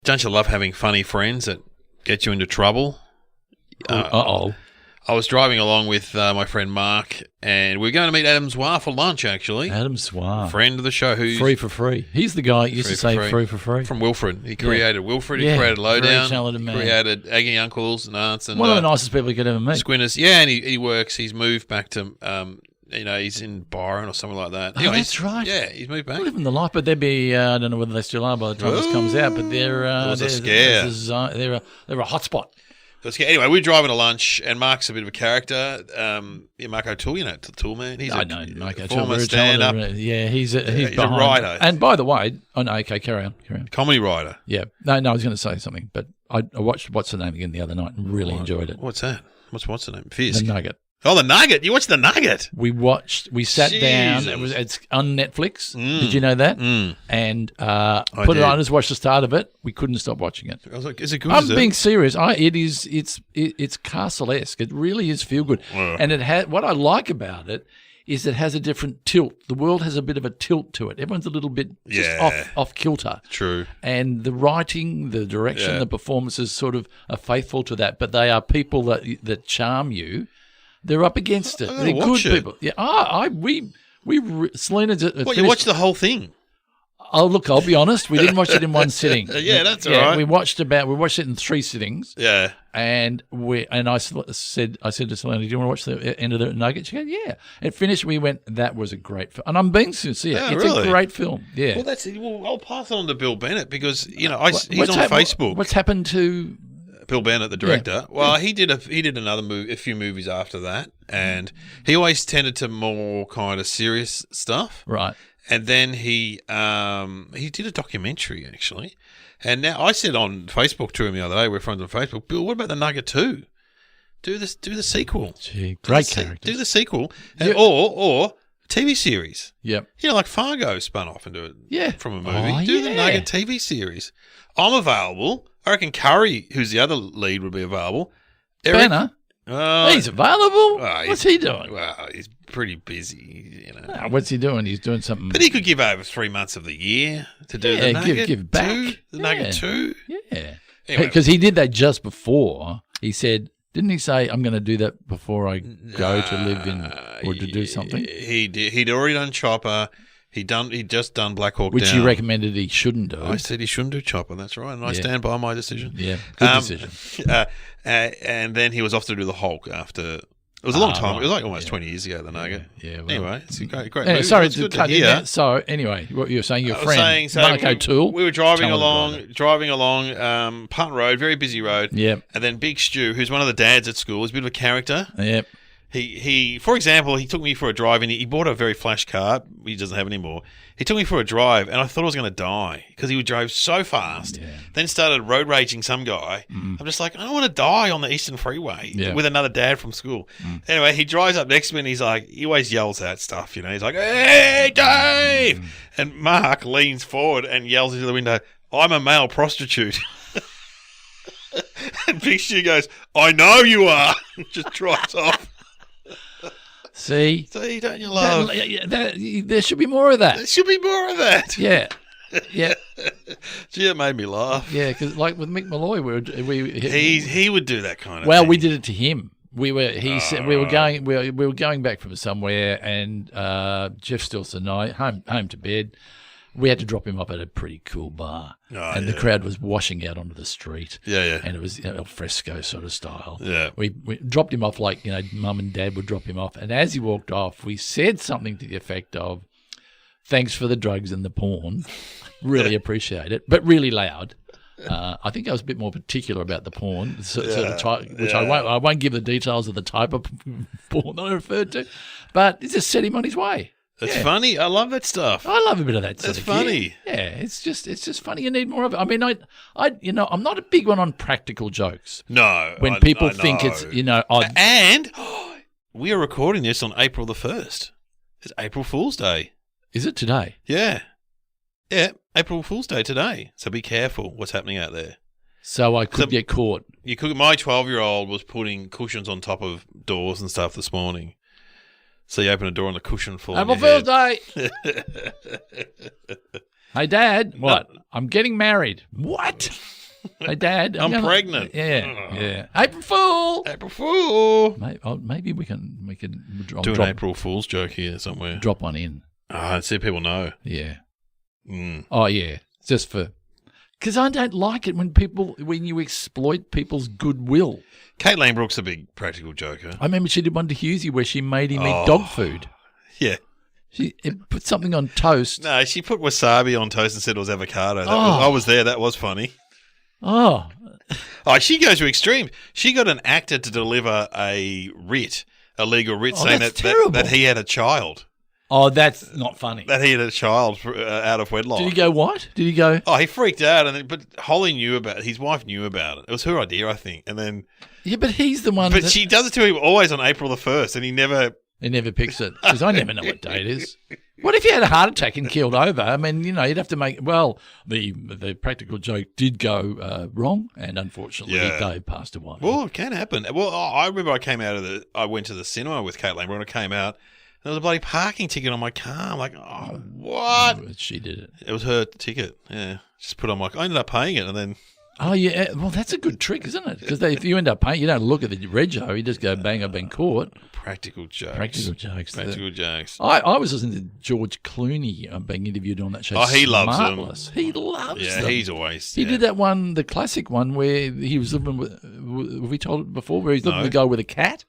Don't you love having funny friends that get you into trouble? I was driving along with my friend Mark, and we were going to meet Adam Zwar for lunch, actually. Adam Zwar. Friend of the show. Who's Free for free. He's the guy that used to say free for free. From Wilfred. He created Wilfred. He created Lowdown. Very talented man. Created Aggie Uncles and Aunts. And, one of the nicest people you could ever meet. Squinters. Yeah, and he works. He's moved back to, he's in Byron or something like that. Anyway, that's right. Yeah, he's moved back. Living the life, but they'd be, I don't know whether they still are by the time this comes out, but they're... it was a scare. They're a hotspot. Anyway, we're driving to lunch, and Mark's a bit of a character. Mark O'Toole, Tool Man. I know Mark O'Toole. Former stand-up. Yeah, he's a writer. And by the way, okay, carry on. Comedy writer. Yeah. No, I was going to say something, but I watched What's the Name again the other night and really enjoyed it. What's that? What's the name? Fisk. The Nugget. Oh, The Nugget. You watched The Nugget? We sat down. It's on Netflix. Did you know that? And put it on. Just watched the start of it. We couldn't stop watching it. I was like, is it good? I'm being serious. It's Castle-esque. It really is feel good. And what I like about it is it has a different tilt. The world has a bit of a tilt to it. Everyone's a little bit just off kilter. True. And the writing, the direction, the performances sort of are faithful to that. But they are people that charm you. They're up against it. They're good people. Yeah. Selena. You watched the whole thing? Oh, look, I'll be honest. We didn't watch it in one sitting. That's all right. We watched it in 3 sittings. Yeah. And I said to Selena, "Do you want to watch the end of the Nugget?" She goes, "Yeah." It finished. We went, "That was a great film," and I'm being sincere. It's a great film. Yeah. Well, I'll pass it on to Bill Bennett because he's on Facebook. What's happened to Bill Bennett, the director? Yeah. Well, he did a few movies after that, and he always tended to more kind of serious stuff, right? And then he did a documentary actually, and now I said on Facebook to him the other day, we're friends on Facebook. Bill, what about The Nugget 2? Do the sequel. Gee, great characters. Do the sequel, or TV series. Yep. Like Fargo spun off into it from a movie. Do the Nugget TV series. I'm available. I reckon Curry, who's the other lead, would be available. Banner? He's available? What's he doing? Well, he's pretty busy, what's he doing? He's doing something. But he could give over 3 months of the year to do the Nugget. Give back. The Nugget 2. Yeah. Anyway. Because he did that just before. He said, didn't he say, I'm going to do that before I go to live in or to do something? He did. He'd already done Chopper. He'd just done Black Hawk Which Down. you recommended he shouldn't do. I said he shouldn't do Chopper. That's right, and I stand by my decision. Yeah, good decision. And then he was off to do the Hulk after. It was a long time. Right. It was like almost 20 years ago. The Nugget. Yeah. Well, anyway, it's a great movie. Sorry to cut in there. So anyway, what you were saying, your friend Mark O'Toole. We were driving along Punt Road, very busy road. Yep. And then Big Stu, who's one of the dads at school, was a bit of a character. Yep. He, for example, he took me for a drive, and he bought a very flash car. He doesn't have anymore. He took me for a drive, and I thought I was going to die because he would drive so fast. Yeah. Then started road raging some guy. I'm just like, I don't want to die on the Eastern Freeway with another dad from school. Anyway, he drives up next to me, and he's like, he always yells out stuff, He's like, "Hey, Dave!" And Mark leans forward and yells into the window, "I'm a male prostitute." And Big Stu goes, "I know you are." Just drives off. See, don't you love? There should be more of that. There should be more of that. Yeah. Gee, it made me laugh. Yeah, because like with Mick Malloy, he would do that kind of. Well, thing. We did it to him. We were going back from somewhere, and Jeff Stilson and I home to bed. We had to drop him up at a pretty cool bar, and the crowd was washing out onto the street. Yeah. And it was al fresco sort of style. Yeah. We dropped him off like Mum and Dad would drop him off, and as he walked off, we said something to the effect of, "Thanks for the drugs and the porn, really appreciate it," but really loud. I think I was a bit more particular about the porn, I won't give the details of the type of porn that I referred to, but it just set him on his way. That's funny. I love that stuff. I love a bit of that. That's funny. Yeah, it's just funny. You need more of it. I mean, I'm not a big one on practical jokes. No, when people think it's odd. And we are recording this on April the 1st. It's April Fool's Day. Is it today? Yeah, April Fool's Day today. So be careful what's happening out there. So I could get caught. You could. My 12-year-old was putting cushions on top of doors and stuff this morning. So you open a door and the cushion falls. April Fool's Day. Hey, Dad. What? I'm getting married. What? Hey, Dad. I'm pregnant. Yeah. April Fool. April Fool. Maybe we can Do an April Fool's joke here somewhere. Drop one in. See if people know. Yeah. Mm. Oh, yeah. Just for... Because I don't like it when you exploit people's goodwill. Kate Lanebrook's a big practical joker. I remember she did one to Hughesy where she made him eat dog food. Yeah. She put something on toast. No, she put wasabi on toast and said it was avocado. I was there. That was funny. Oh. She goes to extremes. She got an actor to deliver a legal writ, saying that he had a child. Oh, that's not funny. That he had a child out of wedlock. Did he go what? Did he go? Oh, he freaked out, but Holly knew about it. His wife knew about it. It was her idea, I think. And then, yeah, but he's the one. But she does it to him always on April the 1st, and he never picks it because I never know what day it is. What if you had a heart attack and killed over? I mean, you'd have to make. Well, the practical joke did go wrong, and unfortunately, Dave passed away. Well, it can happen. Well, I remember I went to the cinema with Caitlin when I came out. There was a bloody parking ticket on my car. I'm like, oh, what? She did it. It was her ticket. Yeah. Just put on my... I ended up paying it and then... Oh, yeah. Well, that's a good trick, isn't it? Because if you end up paying, you don't look at the rego. You just go, bang, I've been caught. Practical jokes. Practical jokes. I was listening to George Clooney being interviewed on that show. Oh, he loves them. He loves them. Yeah, he's always... He did that one, the classic one, where he was living with... Have we told it before? Where he's living with a guy with a cat.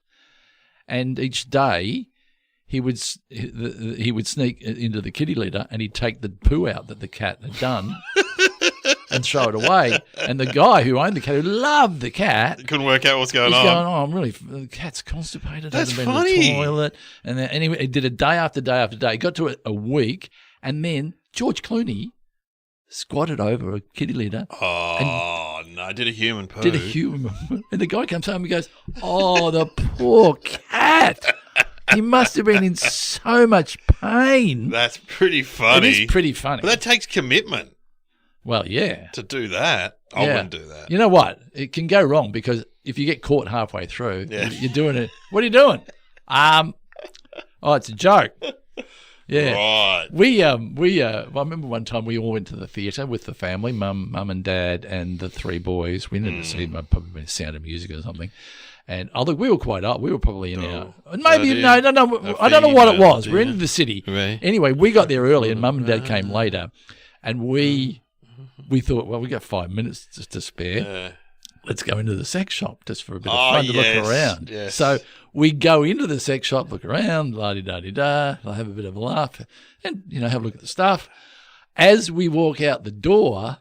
And each day... He would sneak into the kitty litter and he'd take the poo out that the cat had done and throw it away. And the guy who owned the cat, who loved the cat, couldn't work out what's going on. He's going, the cat's constipated. That's hasn't been funny. to the toilet. And then anyway, he did it day after day after day. He got to it a week, and then George Clooney squatted over a kitty litter. Oh, no, did a human poo. And the guy comes home and goes, oh, the poor cat. He must have been in so much pain. That's pretty funny. It is pretty funny. But that takes commitment. Well, yeah. To do that, I wouldn't do that. You know what? It can go wrong because if you get caught halfway through, you're doing it. What are you doing? It's a joke. Yeah. Right. I remember one time we all went to the theatre with the family, mum and dad and the three boys. We didn't see probably Sound of Music or something. And look, we were quite up. We were probably in our maybe I don't know what it was. We're in the city. Right. Anyway, we got there early, and Mum and Dad came later, and we thought, well, we got 5 minutes to spare. Yeah. Let's go into the sex shop just for a bit of fun to look around. Yes. So we go into the sex shop, look around, la-di-da-di-da, have a bit of a laugh, and have a look at the stuff. As we walk out the door,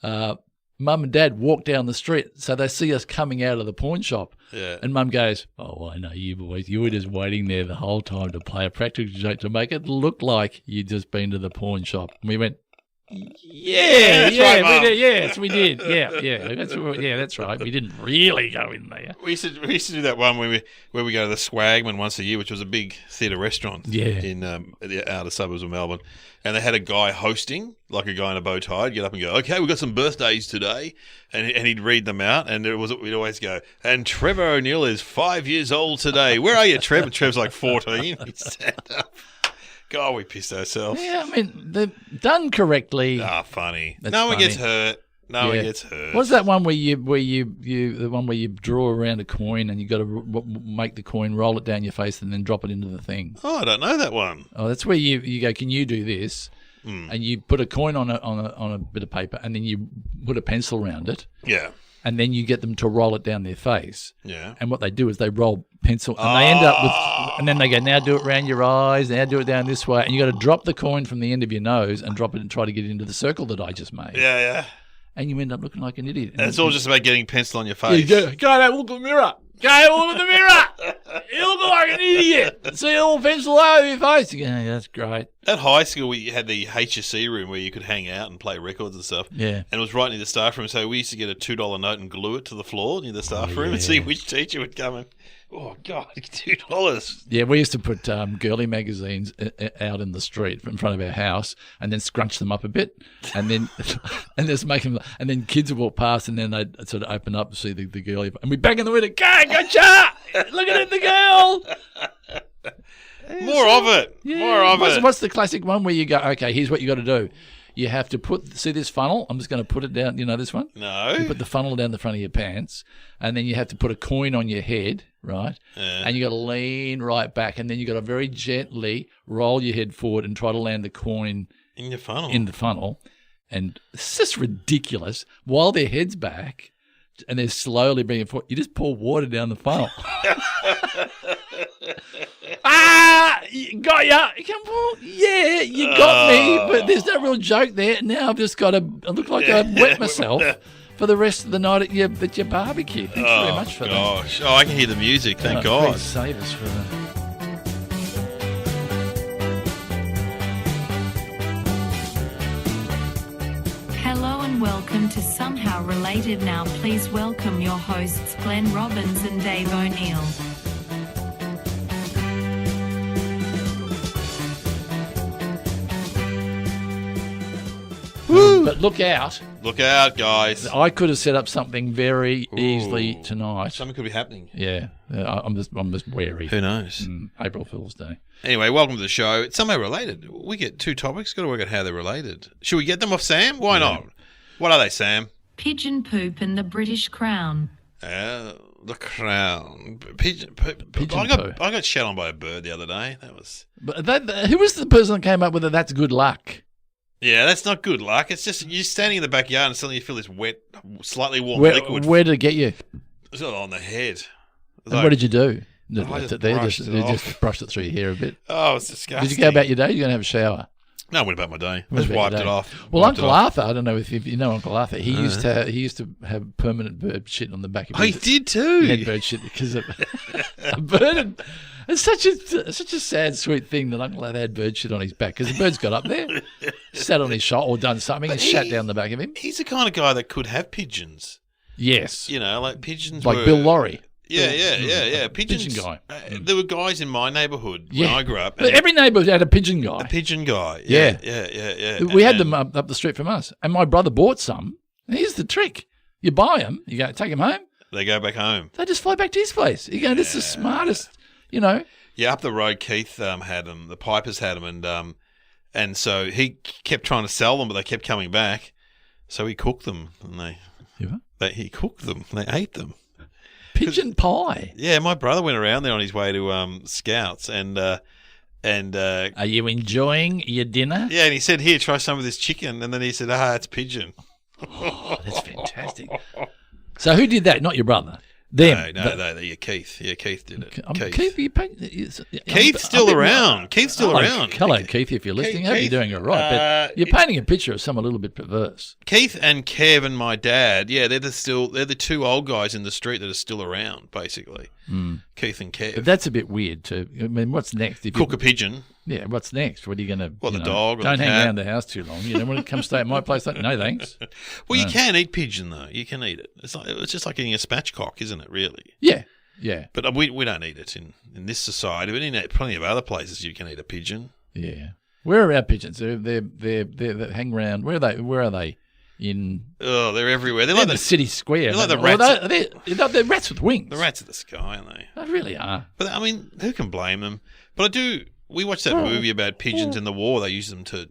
Mum and Dad walk down the street, so they see us coming out of the pawn shop. Yeah. And Mum goes, oh, I know you boys. You were just waiting there the whole time to play a practical joke to make it look like you'd just been to the pawn shop. And we went, yeah, right, we did. Yes, we did. Yeah, that's right. We didn't really go in there. We used to do that one where we go to the Swagman once a year, which was a big theatre restaurant in the outer suburbs of Melbourne. And they had a guy hosting, like a guy in a bow tie. He'd get up and go, okay, we've got some birthdays today. And he'd read them out. And we'd always go, and Trevor O'Neill is 5 years old today. Where are you, Trevor? Trev's like 14. He'd stand up. God, we pissed ourselves. Yeah, I mean, they're done correctly. Funny. That's no one funny. gets hurt. No one gets hurt. What's that one where you draw around a coin and you got to make the coin, roll it down your face, and then drop it into the thing? Oh, I don't know that one. Oh, that's where you go. Can you do this? And you put a coin on a bit of paper, and then you put a pencil around it. Yeah. And then you get them to roll it down their face. Yeah. And what they do is they roll pencil, and they end up with, and then they go, now do it around your eyes, now do it down this way, and you got to drop the coin from the end of your nose and drop it and try to get it into the circle that I just made. Yeah. And you end up looking like an idiot. And it's all just about getting pencil on your face. Go look at the mirror. Go look at the mirror. You look like an idiot. See a little pencil over your face. You go, yeah, that's great. At high school, we had the HSC room where you could hang out and play records and stuff. Yeah. And it was right near the staff room, so we used to get a $2 note and glue it to the floor near the staff room and see which teacher would come in. Oh, God, $2. Yeah, we used to put girly magazines out in the street in front of our house and then scrunch them up a bit and then and just make them, and then kids would walk past and then they'd sort of open up and see the girly, and we bang in the window, gotcha! Look at it, the girl! More of it. Yeah. More of it. What's the classic one where you go, okay, here's what you got to do. You have to see this funnel? I'm just going to put it down. You know this one? No. You put the funnel down the front of your pants, and then you have to put a coin on your head, right? And you got to lean right back, and then you got to very gently roll your head forward and try to land the coin In your funnel. in the funnel. And it's just ridiculous. While their head's back and they're slowly bringing it forward, you just pour water down the funnel. Got ya. Well, yeah, you got me, but there's no real joke there. Now I've just got to look like I wet myself for the rest of the night at your barbecue. Thanks very much for that. Oh, I can hear the music. Thank God. Please save us for that. Hello and welcome to Somehow Related. Now please welcome your hosts Glenn Robbins and Dave O'Neill. Woo. But look out. Look out, guys. I could have set up something very easily tonight. Something could be happening. Yeah. I'm just wary. Who knows? April Fool's Day. Anyway, welcome to the show. It's somehow related. We get two topics. Got to work out how they're related. Should we get them off Sam? Why not? What are they, Sam? Pigeon poop and the British Crown. The crown. Pigeon poop. I got shat on by a bird the other day. That was. But who was the person that came up with it? That's good luck. Yeah, that's not good luck. It's just you're standing in the backyard and suddenly you feel this wet, slightly warm liquid. Where did it get you? It's on the head. What did you do? I just brushed it through your hair a bit. Oh, it's disgusting. Did you go about your day? You're going to have a shower? No, I went about my day. I just wiped it off. Well, Uncle Arthur, I don't know if you know Uncle Arthur. He used to have permanent bird shit on the back of his. Oh, he did too. He had bird shit because of a bird. It's such a sad, sweet thing that Uncle Arthur had bird shit on his back because the bird's got up there, sat on his shoulder or done something and shat down the back of him. He's the kind of guy that could have pigeons. Yes. You know, like pigeons like Bill Laurie. Yeah. Pigeon guy. There were guys in my neighbourhood when I grew up. Every neighbourhood had a pigeon guy. A pigeon guy. Yeah. We had them up the street from us. And my brother bought some. And here's the trick. You buy them, you go take them home. They go back home. They just fly back to his place. You go, this is the smartest, you know. Yeah, up the road, Keith had them. The Pipers had them. And so he kept trying to sell them, but they kept coming back. So he cooked them. And he cooked them. They ate them. Pigeon pie. Yeah, my brother went around there on his way to Scouts, and are you enjoying your dinner? Yeah, and he said, "Here, try some of this chicken," and then he said, it's pigeon. Oh, that's fantastic. So who did that? Not your brother. Them. No, Keith. Yeah, Keith did it. Keith's still around. Keith's still around. Hello, Keith, if you're listening. I hope you're doing it right. But you're painting a picture of someone a little bit perverse. Keith and Kev and my dad, they're the two old guys in the street that are still around, basically. Keith and Kev. But that's a bit weird too. I mean, what's next? Cook a pigeon. Yeah, what's next? What are you going to... Well, the dog or don't the hang cat. around the house too long. You know, when it comes to stay at my place, no thanks. Well, you can eat pigeon, though. You can eat it. It's just like eating a spatchcock, isn't it, really? Yeah. But we don't eat it in this society. But in plenty of other places you can eat a pigeon. Yeah. Where are our pigeons? They hang around. Where are they? Oh, they're everywhere. They're like the city square. They're like the rats. They're rats with wings. The rats of the sky, aren't they? They really are. But, I mean, who can blame them? But we watched that movie about pigeons in the war. They used them to,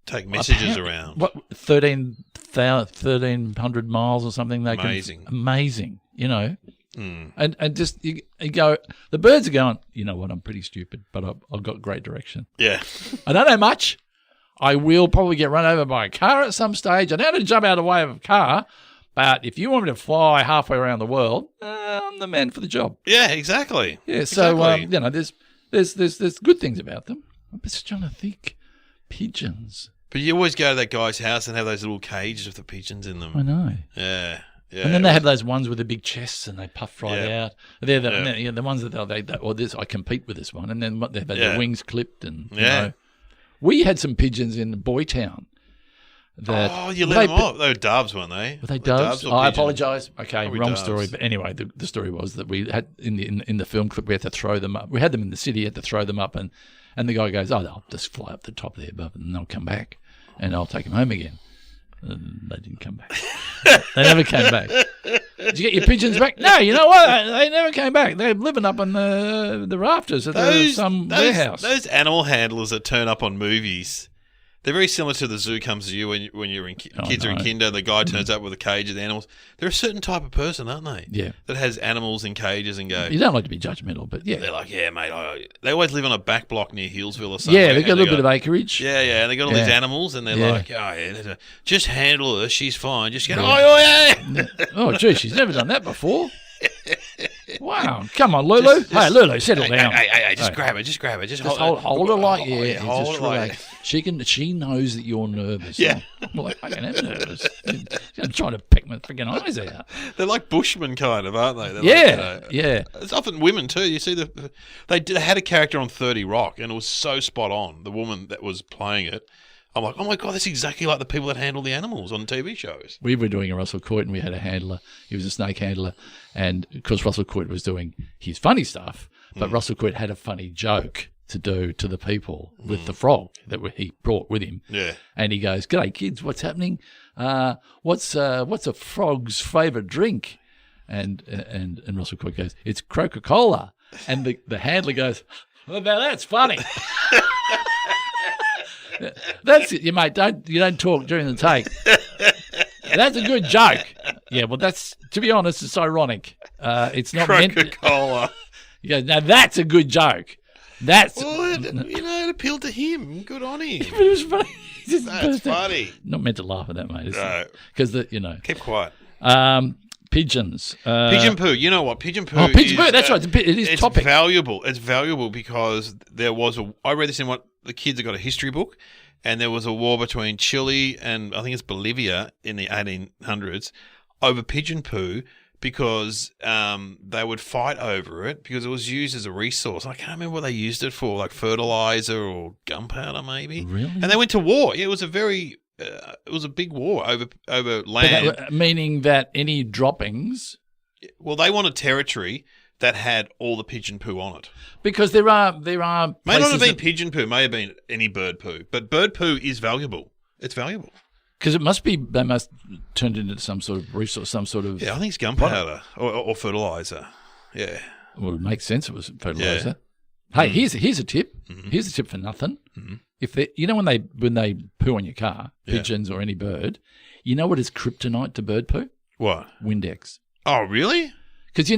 take messages around. What, 1,300 miles or something? Amazing, And just you go, the birds are going, you know what, I'm pretty stupid, but I've got great direction. Yeah. I don't know much. I will probably get run over by a car at some stage. I know how to jump out of the way of a car, but if you want me to fly halfway around the world, I'm the man for the job. Yeah, exactly. Yeah, so, exactly. There's good things about them. I'm just trying to think. Pigeons. But you always go to that guy's house and have those little cages with the pigeons in them. I know. Yeah. And then they have those ones with the big chests and they puff right out. They're the ones that I compete with this one. And then they've had their wings clipped and you know. We had some pigeons in Boytown. You let them off. They were doves, weren't they? Were they doves? I apologise. Okay, wrong doves. story. But anyway, the story was that we had in the film clip we had to throw them up. We had them in the city, had to throw them up, and the guy goes, they'll just fly up the top there above and they'll come back, and I'll take them home again. And they didn't come back. They never came back. Did you get your pigeons back? No, you know what? They never came back. They're living up on the rafters at some warehouse. Those animal handlers that turn up on movies, They're very similar to the zoo comes to you when you're in kids are in kinder. The guy turns up with a cage of the animals. They're a certain type of person, aren't they? Yeah. That has animals in cages and go. You don't like to be judgmental, but yeah. They're like, yeah, mate. They always live on a back block near Hillsville or something. Yeah, they've got a little bit of acreage. Yeah, and they got all these animals, and they're like, oh yeah, just handle her. She's fine. Just get, yeah. Oh, gee, she's never done that before. Wow, come on, Lulu. Hey, Lulu, settle down. Hey, just grab her. Just hold her like, hold just her like. relax. She knows that you're nervous. Yeah. I'm like, I am nervous. I'm trying to pick my freaking eyes out. They're like bushmen kind of, aren't they? Yeah. It's often women too. You see, they had a character on 30 Rock, and it was so spot on. The woman that was playing it, I'm like, oh my God, that's exactly like the people that handle the animals on TV shows. We were doing a Russell Coit, and we had a handler. He was a snake handler, and of course Russell Coit was doing his funny stuff, but Russell Coit had a funny joke to do to the people with the frog that he brought with him. Yeah. And he goes, "G'day kids, what's happening? What's a frog's favourite drink?" And Russell Coit goes, "It's Coca-Cola." And the handler goes, "Well, now that's funny." That's it, you mate. You don't talk during the take. That's a good joke. Yeah, well, to be honest, it's ironic. It's not Coca-Cola. He goes, now that's a good joke. That's it appealed to him. Good on him. It was funny. That's funny. Not meant to laugh at that, mate. No, because keep quiet. Pigeons. Pigeon poo. You know what? Pigeon poo. Pigeon poo. That's right. It is it's topic. Valuable. It's valuable because there was I read this in the kids have got a history book, and there was a war between Chile and I think it's Bolivia in the 1800s over pigeon poo because they would fight over it because it was used as a resource. I can't remember what they used it for, like fertilizer or gunpowder, maybe. Really? And they went to war. Yeah, it was a big war over land. Meaning that any droppings. Well, they wanted territory that had all the pigeon poo on it. Because there are May not have been pigeon poo, may have been any bird poo. But bird poo is valuable. It's valuable. Because they must turn it into some sort of resource, some sort of... Yeah, I think it's gunpowder or fertilizer. Yeah. Well, it makes sense it was fertilizer. Yeah. Hey, here's a tip. Mm-hmm. Here's a tip for nothing. Mm-hmm. If when they poo on your car, pigeons or any bird, you know what is kryptonite to bird poo? What? Windex. Oh, really? Because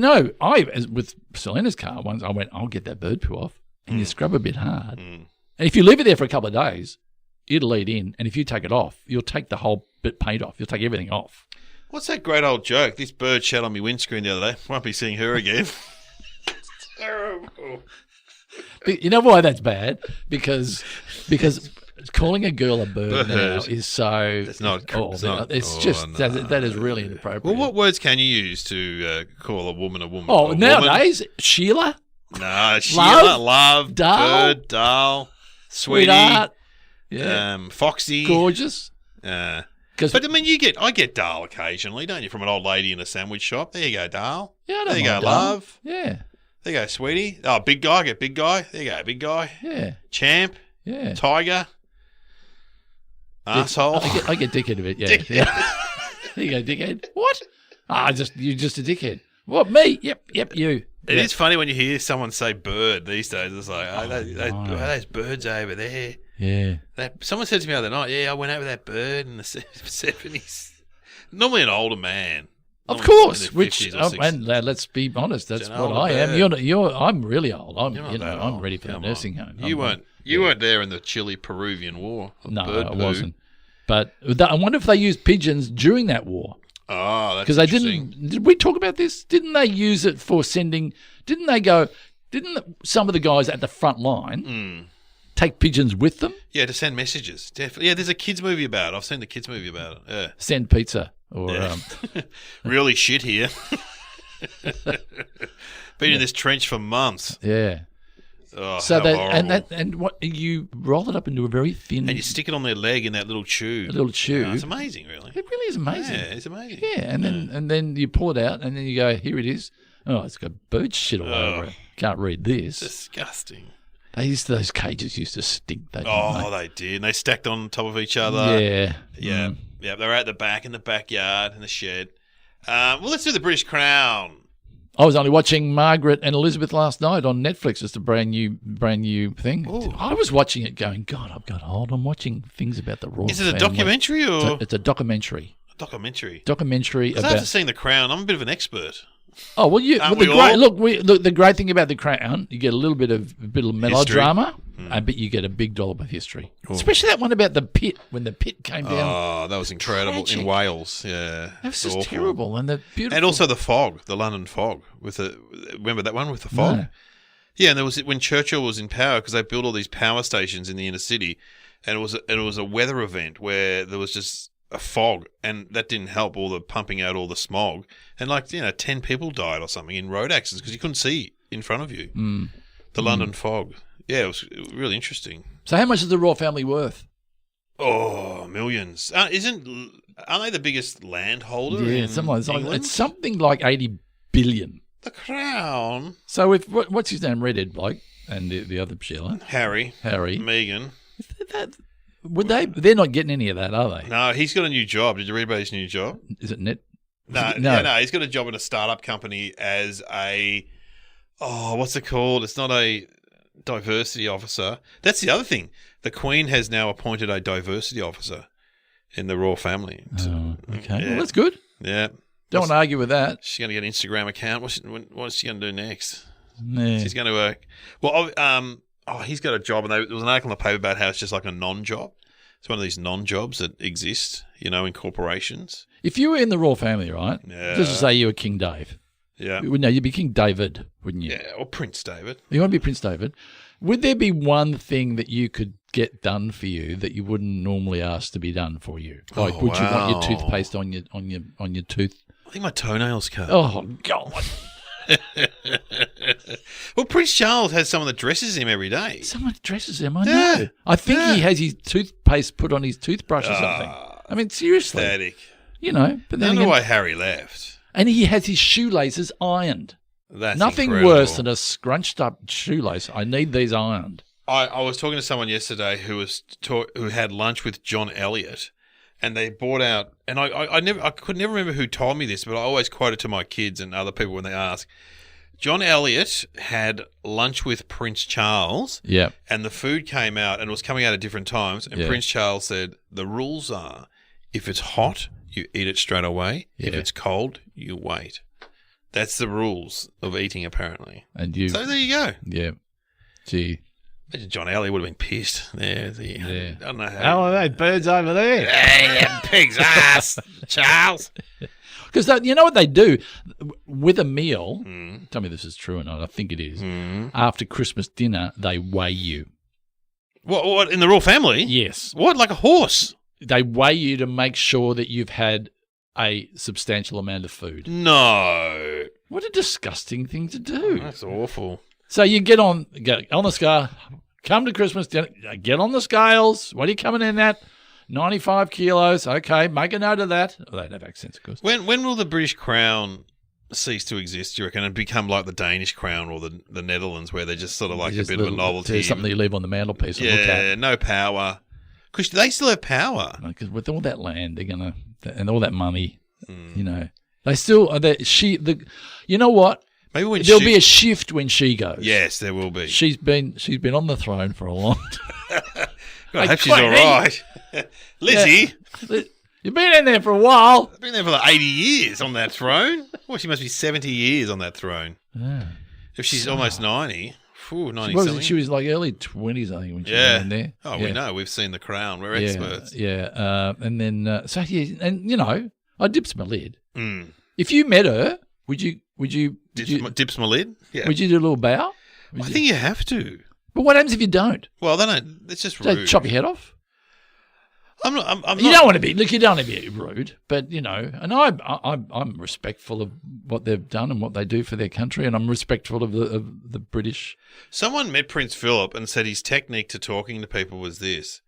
with Selena's car once, I went, I'll get that bird poo off, and you scrub a bit hard. And if you leave it there for a couple of days, it'll eat in, and if you take it off, you'll take the whole bit paint off. You'll take everything off. What's that great old joke? This bird shat on my windscreen the other day. Won't be seeing her again. It's terrible. But you know why that's bad? Because calling a girl a bird now is so... It's not. That is really inappropriate. Well, what words can you use to call a woman a woman? Oh, nowadays, Sheila? No, Sheila, love, Darl, bird, doll, sweetie, sweetheart, foxy, gorgeous. But I mean, I get Darl occasionally, don't you? From an old lady in a sandwich shop. There you go, Darl. Yeah, there you go, Darl. love. Yeah. There you go, sweetie. Oh, big guy, get big guy. There you go, big guy. Yeah. Champ. Yeah. Tiger. Asshole. I get dickhead of it. Yeah. Yeah. There you go, dickhead. What? You're just a dickhead. What, me? Yep, you. It is funny when you hear someone say bird these days. It's like, those birds over there. Yeah. Someone said to me the other night, I went over that bird in the 70s. Normally an older man. Of course, and let's be honest, that's what I am. I'm really old. I'm ready for the nursing home. You weren't there in the Chile Peruvian War. No, I wasn't. But I wonder if they used pigeons during that war. Oh, that's because they didn't. Did we talk about this? Didn't they use it for sending? Didn't some of the guys at the front line take pigeons with them? Yeah, to send messages. Definitely. Yeah, there's a kids movie about it. I've seen the kids movie about it. Yeah. Send pizza. Or really shit here. Been in this trench for months. Yeah. Oh, so horrible. what you roll it up into a very thin, and you stick it on their leg in that little tube. It's amazing, really. It really is amazing. Yeah, it's amazing. Yeah, and then you pull it out, and then you go, here it is. Oh, it's got bird shit all over it. Can't read this. Disgusting. Those cages used to stink. They did. And they stacked on top of each other. Yeah. Yeah. Yeah, they were at the back in the backyard in the shed. Well, let's do the British Crown. I was only watching Margaret and Elizabeth last night on Netflix. It's a brand new thing. Ooh. I was watching it going, God, I've got old. I'm watching things about the royal Is it a family. documentary or It's a documentary. documentary? Documentary 'Cause about. after seeing The Crown, I'm a bit of an expert. Oh well, Aren't the we all? the great thing about The Crown, you get a little bit of melodrama, but you get a big dollop of history. Especially that one about the pit when the pit came down. Oh, that was incredible Tragic. in Wales. Yeah, That was just awful. terrible, and the beautiful. And also the fog, the London fog. Remember that one with the fog? No. Yeah, and there was when Churchill was in power because they built all these power stations in the inner city, and it was a weather event where there was just a fog, and that didn't help all the pumping out all the smog, and 10 people died or something in road accidents because you couldn't see in front of you. The London fog. Yeah, it was really interesting. So how much is the royal family worth? Oh, millions! Aren't they the biggest landholder? Yeah, in something like England? it's something like 80 billion. The Crown. So if what's his name, redhead bloke, and the other Sheila, Harry, They're Meghan. not getting any of that, are they? No, he's got a new job. Did you read about his new job? Is it net? No, No. he's got a job in a startup company as what's it called? It's not a diversity officer. That's the other thing. The Queen has now appointed a diversity officer in the royal family. Oh, okay. Yeah. Well, that's good. Yeah. Don't want to argue with that. She's going to get an Instagram account. What's she going to do next? Yeah. She's going to he's got a job, and there was an article in the paper about how it's just like a non-job. It's one of these non-jobs that exist, in corporations. If you were in the royal family, right? Yeah. Just to say you were King Dave. Yeah. No, you'd be King David, wouldn't you? Yeah, or Prince David. You want to be Prince David. Would there be one thing that you could get done for you that you wouldn't normally ask to be done for you? Like, would you want your wow. toothpaste on your tooth? I think my toenails cut. Oh God! Well, Prince Charles has someone that dresses him every day. Someone dresses him. I Yeah. know. I think he has his toothpaste put on his toothbrush or something. I mean, seriously. Pathetic. But I then don't know again, why Harry left. and he has his shoelaces ironed. That's Nothing incredible. worse than a scrunched up shoelace. I need these ironed. I was talking to someone yesterday who had lunch with John Elliott, and they brought out, and I could never remember who told me this, but I always quote it to my kids and other people when they ask. John Elliott had lunch with Prince Charles, Yeah. and the food came out, and it was coming out at different times, and Yeah. Prince Charles said, the rules are, if it's hot, you eat it straight away. If Yeah. it's cold, you wait. That's the rules of eating, apparently. And you. So there you go. Yeah. Gee. Imagine John Elliott would have been pissed. Yeah. I don't know how. Oh, are those birds over there? Hey, pig's ass, Charles. Because you know what they do with a meal? Tell me if this is true or not. I think it is. After Christmas dinner, they weigh you. What, in the royal family? Yes. What, like a horse? They weigh you to make sure that you've had a substantial amount of food. No. What a disgusting thing to do. That's awful. So you get on the scale, come to Christmas dinner, get on the scales. What are you coming in at? 95 kilos. Okay, make a note of that. Oh, they don't have accents, of course. When will the British crown cease to exist, do you reckon, and become like the Danish crown or the Netherlands, where they're just sort of like Just a bit of a novelty? Something you leave on the mantelpiece and look at. Yeah, no power. Because they still have power. Because with all that land, they're gonna and all that money, they still are. You know what? Maybe when There'll be a shift when she goes. Yes, there will be. She's been on the throne for a long time. I hope she's all right. Lizzie, You've been in there for a while. been there for like 80 years on that throne. Well, she must be 70 years on that throne. Yeah. If she's almost 90, 90 She was, something. she was like early 20s, I think, when she went in there. Oh, yeah. we know. We've seen The Crown. We're experts. Yeah. And then, I dipped my lid. Mm. If you met her, would you Dips my lid? Yeah. would you do a little bow? I think you have to. But what happens if you don't? Well, they don't. It's just They rude. chop your head off? I'm not. You don't want to be. Look, you don't want to be rude, but and I'm respectful of what they've done and what they do for their country, and I'm respectful of the British. Someone met Prince Philip and said his technique to talking to people was this.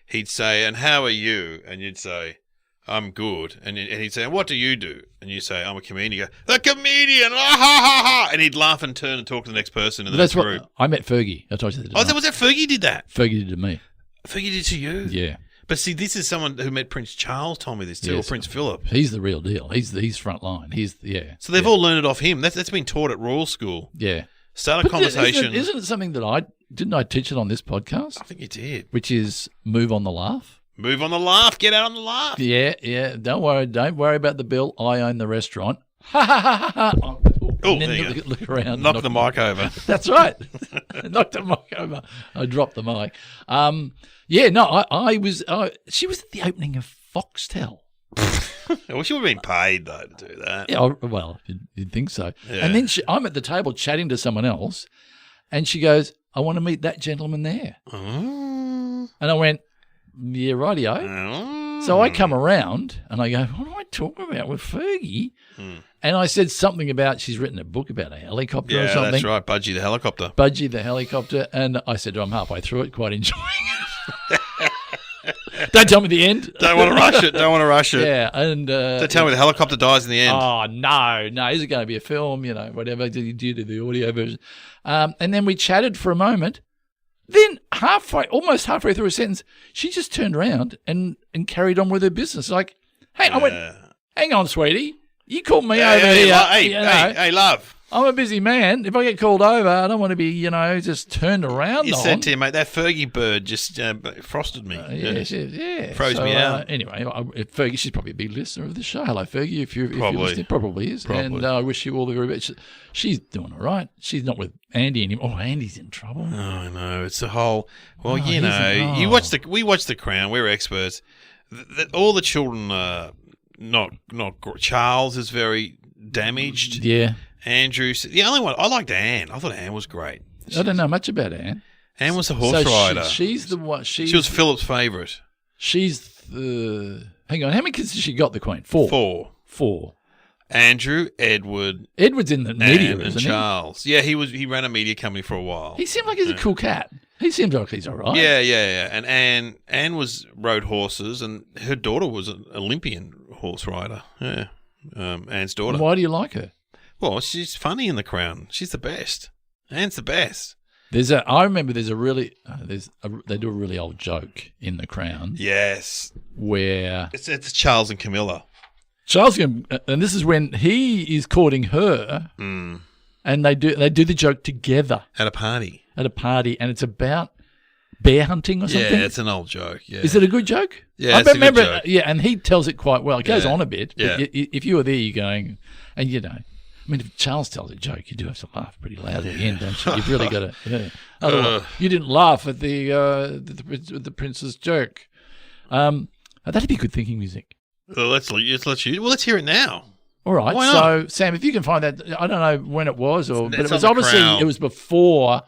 He'd say, "And how are you?" And you'd say, "I'm good." And he'd say, "And what do you do?" And you say, "I'm a comedian." You go, "The comedian!" Ah, ha, ha, ha. And he'd laugh and turn and talk to the next person in the That's next what group. I met Fergie. I told you that. Was that Fergie did that? Fergie did to me. Fergie did to you? Yeah. But see, this is someone who met Prince Charles told me this too, Yes. or Prince Philip. He's the real deal. He's front line. So they've all learned it off him. That's been taught at Royal School. Yeah. Start a conversation. Isn't it something that didn't I teach it on this podcast? I think you did. Which is move on the laugh. Move on the laugh. Get out on the laugh. Yeah. Don't worry about the bill. I own the restaurant. Ha ha ha ha ha. Oh, And then there you go. look around. Knock the mic over. That's right. Knocked the mic over. I dropped the mic. She was at the opening of Foxtel. Well, she would have been paid, though, to do that. Yeah, well, you'd think so. Yeah. And then I'm at the table chatting to someone else, and she goes, I want to meet that gentleman there. Oh. And I went, yeah, rightio. Oh. So I come around, and I go, what am I talking about with Fergie? And I said something about she's written a book about a helicopter or Yeah, something. that's right. Budgie the helicopter. Budgie the helicopter. And I said, I'm halfway through it, quite enjoying it. Don't tell me the end. Don't want to rush it. Don't want to rush it. Yeah, and Don't tell me the helicopter dies in the end. oh no, is it going to be a film? Whatever. Did you do the audio version? And then we chatted for a moment. Then almost halfway through a sentence, she just turned around and carried on with her business. Like, hey, I went, hang on, sweetie, you called me over here. Hey, love. I'm a busy man. If I get called over, I don't want to be, just turned around You on. said to him, mate, that Fergie bird just frosted me. Froze me out. Anyway, Fergie, she's probably a big listener of the show. Hello, Fergie, if you're listening, probably is. Probably. And I wish you all the very best. She's doing all right. She's not with Andy anymore. Oh, Andy's in trouble. Oh, I know. It's a whole. Well, Oh, we watch The Crown. We're experts. All the children, not Charles is very damaged. Yeah. Andrew, the only one I liked Anne. I thought Anne was great. I don't know much about Anne. Anne was the horse rider. She's the one. She was Philip's favourite. She's the. Hang on, how many kids has she got? The Queen? Four. Andrew, Edward, Edward's in the media, Anne, and isn't Charles. Yeah, he ran a media company for a while. he? He seems like he's a cool cat. He seems like he's all right. Yeah. And Anne rode horses, and her daughter was an Olympian horse rider. Yeah, Anne's daughter. Why do you like her? Well, she's funny in The Crown. She's the best. Anne's the best. I remember they do a really old joke in The Crown. Yes. Where It's Charles and Camilla. Charles, and this is when he is courting her, and they do the joke together At a party. and it's about bear hunting or something. Yeah, it's an old joke. Yeah. Is it a good joke? Yeah, I it's a good remember. joke. Yeah, and he tells it quite well. It goes Yeah. on a bit. Yeah. But if you were there, you're going, and I mean, if Charles tells a joke, you do have to laugh pretty loud at the end, don't you? You've really got to. Yeah. Otherwise, you didn't laugh at the prince's joke. That'd be good thinking music. Well, let's hear it now. All right. Why not? So, Sam, if you can find that, I don't know when it was, but it It's was on The obviously Crown. it was before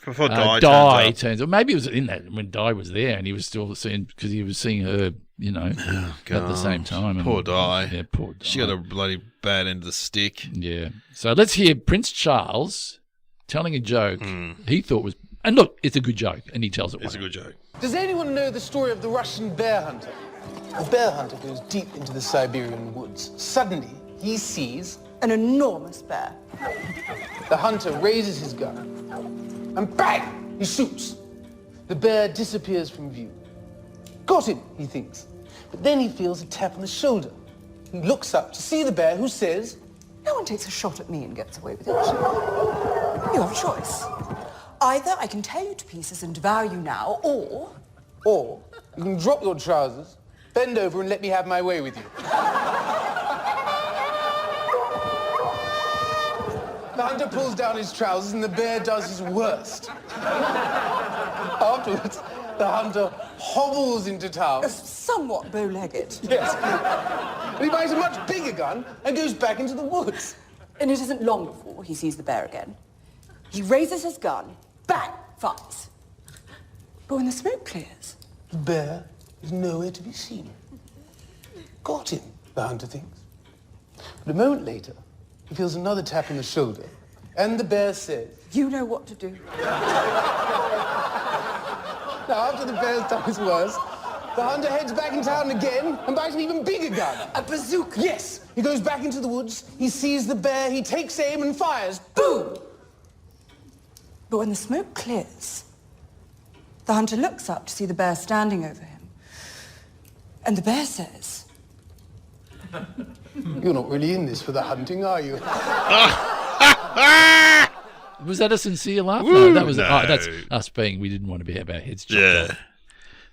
Before Di Di turns turns. Or maybe it was in that when Di was there, and he was still seeing because he was seeing her, at the same time. And, Poor Di. Yeah, poor Di. She got a bloody bad end of the stick. Yeah. So let's hear Prince Charles telling a joke he thought was, and look, it's a good joke, and he tells it. It's a good joke. Does anyone know the story of the Russian bear hunter? The bear hunter goes deep into the Siberian woods. Suddenly, he sees an enormous bear. the hunter raises his gun, and bang, he shoots. The bear disappears from view. Got him, he thinks. But then he feels a tap on the shoulder. He looks up to see the bear, who says, No one takes a shot at me and gets away with it. You have a choice. Either I can tear you to pieces and devour you now, or you can drop your trousers, bend over and let me have my way with you. The hunter pulls down his trousers and the bear does his worst. Afterwards, the hunter hobbles into town. somewhat bow-legged. Yes. And he buys a much bigger gun and goes back into the woods. And it isn't long before he sees the bear again. He raises his gun, bang, fires. But when the smoke clears, The bear is nowhere to be seen. Got him, the hunter thinks. But a moment later, he feels another tap on the shoulder, and the bear says, you know what to do. Now, after the bear's done his worst, the hunter heads back in town again and buys an even bigger gun. A bazooka. Yes! He goes back into the woods, he sees the bear, he takes aim and fires. Boom! But when the smoke clears, the hunter looks up to see the bear standing over him. And the bear says, You're not really in this for the hunting, are you? Was that a sincere laugh? Woo, no, that was no. that's us being. We didn't want to be have our heads chopped Yeah. off.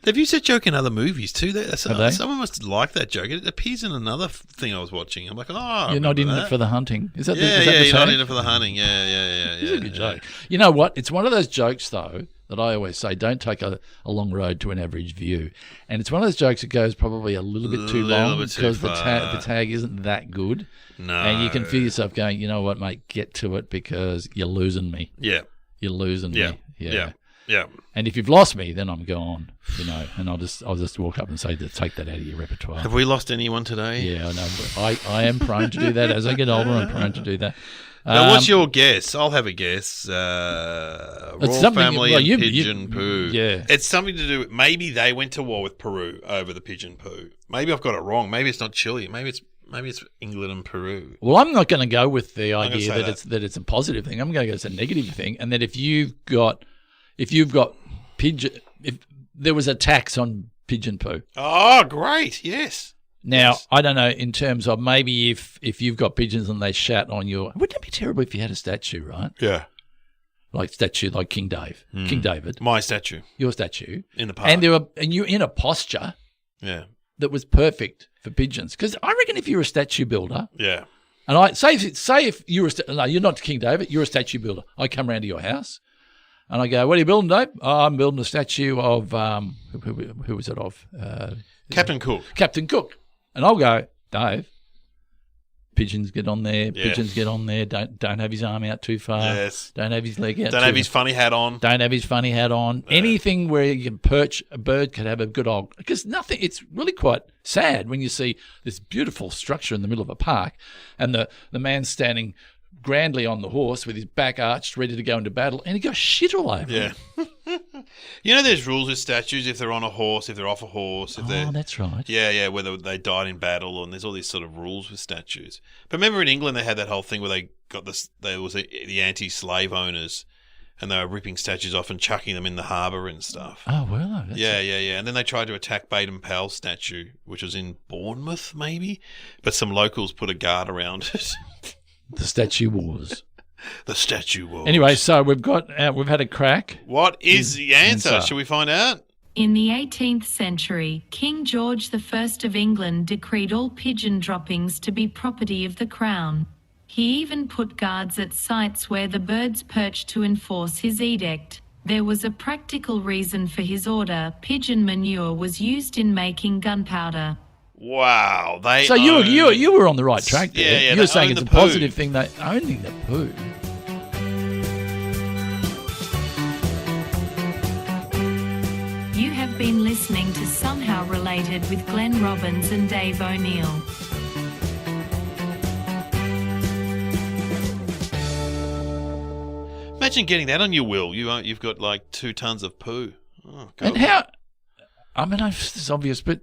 They've used that joke in other movies too. Have Someone they? must like that joke. It appears in another thing I was watching. I'm like, I You're not in remember it for the hunting. Is that Yeah, is that the you're not saying? in it for the hunting. Yeah. It's a good joke. You know what? It's one of those jokes, though, that I always say, don't take a long road to an average view. And it's one of those jokes that goes probably a little bit too Little long bit too because the far. tag isn't that good. No. And you can feel yourself going, you know what, mate, get to it because you're losing me. Yeah. You're losing Yeah. me. Yeah. And if you've lost me, then I'm gone, and I'll just walk up and say, take that out of your repertoire. Have we lost anyone today? Yeah, I know. But I am prone to do that. As I get older, I'm prone to do that. Now, what's your guess? I'll have a guess. Royal something- family well, and you- pigeon poo. yeah. It's something to do with, maybe they went to war with Peru over the pigeon poo. Maybe I've got it wrong. Maybe it's not Chile. Maybe it's England and Peru. Well, I'm not going to go with the gonna idea say that it's a positive thing. I'm going to go it's a negative thing, and that if you've got pigeon, if there was a tax on pigeon poo. Oh, great. Yes. Now, Yes. I don't know in terms of maybe if you've got pigeons and they shat on your, wouldn't it be terrible if you had a statue, right? Yeah. Like King David, My statue your statue, in the park. and you're in a posture yeah. that was perfect for pigeons. Because I reckon if you're a statue builder, Yeah. and I say if you're no, you're not King David, you're a statue builder. I come round to your house, and I go, "What are you building, Dave?" "Oh, I'm building a statue of who was it of? Captain Cook. Captain Cook." And I'll go, "Dave, pigeons get on there. Yeah. Pigeons get on there. Don't have his arm out too far. Yes. Don't have his leg out. Don't too have his funny hat on. Don't have his funny hat on. Anything where you can perch a bird could have a good old. Because nothing. It's really quite sad when you see this beautiful structure in the middle of a park, and the man standing grandly on the horse with his back arched, ready to go into battle, and he goes shit all over him. Yeah. You know, there's rules with statues if they're on a horse, if they're off a horse, if they're. Oh, that's right. Yeah, whether they died in battle, and there's all these sort of rules with statues. But remember in England they had that whole thing where they got this. There was the anti-slave owners, and they were ripping statues off and chucking them in the harbour and stuff. Oh well. Yeah. And then they tried to attack Baden Powell's statue, which was in Bournemouth, maybe. But some locals put a guard around it. The statue wars. The statue was. Anyway, so we've had a crack. What is the answer? answer. Shall we find out? In the 18th century, King George I of England decreed all pigeon droppings to be property of the Crown. He even put guards at sites where the birds perched to enforce his edict. There was a practical reason for his order. Pigeon manure was used in making gunpowder. Wow. So you were on the right track there. Yeah, you they were saying own it's a the poo. positive thing. They owning the poo. You have been listening to Somehow Related with Glenn Robbins and Dave O'Neill. Imagine getting that on your will. You've got like 2 tons of poo. Oh, God. And how? I mean, it's obvious, but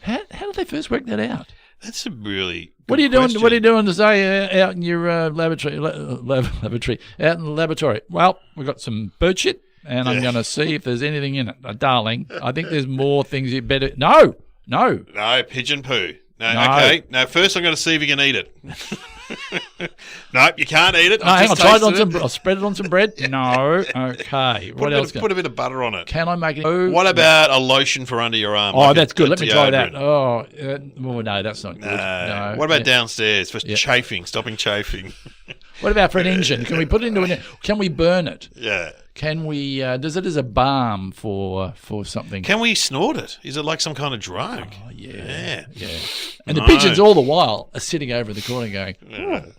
how did they first work that out? That's a really. What are you good doing? question. What are you doing today out in your laboratory? Laboratory out in the laboratory. Well, we've got some bird shit, and I'm going to see if there's anything in it, darling. I think there's more things you better. No. No, pigeon poo. No. No. Okay. No, first I'm going to see if you can eat it. No, you can't eat it. Oh, hang on, just try it on tasted some. I'll spread it on some bread. No. Okay. What else? Put a bit of butter on it. Can I make it? What about a lotion for under your arm? Oh, like that's a- good. a Let me try that. deodorant? Oh, no, that's not good. No. What about Yeah. downstairs for chafing, stopping chafing? What about for an engine? Can we put it into an? Can we burn it? Yeah. Can we? Does it as a balm for something? Can we snort it? Is it like some kind of drug? Oh, Yeah. And the No. pigeons all the while are sitting over in the corner going,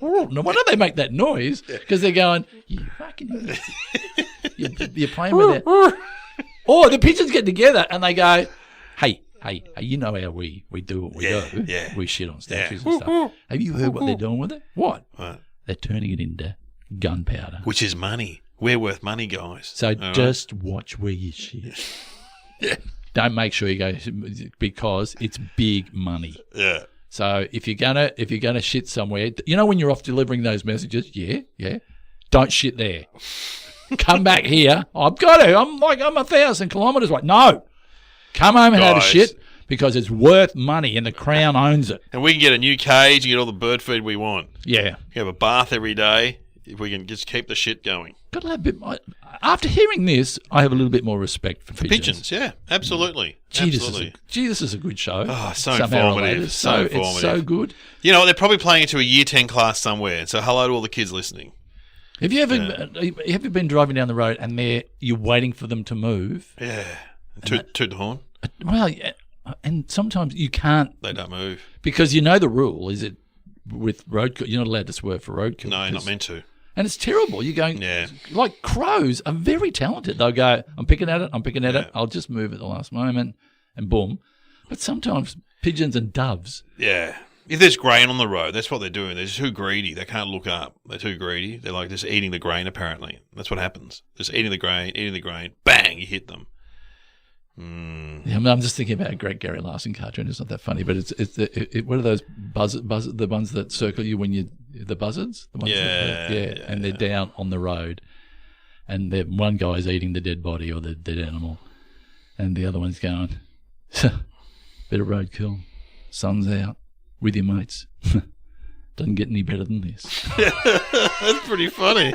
oh, no wonder they make that noise because they're going, you fucking idiot. You're playing with it. Or the pigeons get together and they go, hey, you know how we do what we do. Yeah. We shit on statues and stuff. Have you heard what they're doing with it? What? They're turning it into gunpowder. Which is money. We're worth money, guys. So All right? just watch where you shit. Don't make sure you go because it's big money. Yeah. So if you're gonna shit somewhere, you know when you're off delivering those messages, don't shit there. Come back here. I've got to. I'm 1,000 kilometres away. No, come home and have a Guys. shit because it's worth money and the Crown owns it. And we can get a new cage and get all the bird food we want. Yeah. You have a bath every day if we can just keep the shit going. Got to have a bit more, after hearing this, I have a little bit more respect for pigeons. Pigeons, yeah, absolutely. This is a good show. Oh, so Somehow informative. related. So It's informative. so good. You know, they're probably playing into a year 10 class somewhere. So hello to all the kids listening. Have you ever been driving down the road and you're waiting for them to move? Yeah. Toot the horn. Well, yeah, and sometimes you can't. They don't move. Because you know the rule is it with road. You're not allowed to swerve for roadkill. No, not meant to. And it's terrible. You're going, Yeah. like crows are very talented. They'll go, I'm picking at it. I'll just move at the last moment and boom. But sometimes pigeons and doves. Yeah. If there's grain on the road, that's what they're doing. They're too greedy. They can't look up. They're too greedy. They're like just eating the grain, apparently. That's what happens. Just eating the grain. Bang, you hit them. Yeah, I'm just thinking about a great Gary Larson cartoon. It's not that funny, but it's what are those the ones that circle you when the buzzards? The ones and they're down on the road, and one guy's eating the dead body or the dead animal, and the other one's going, bit of roadkill, sun's out, with your mates. Doesn't get any better than this. That's pretty funny.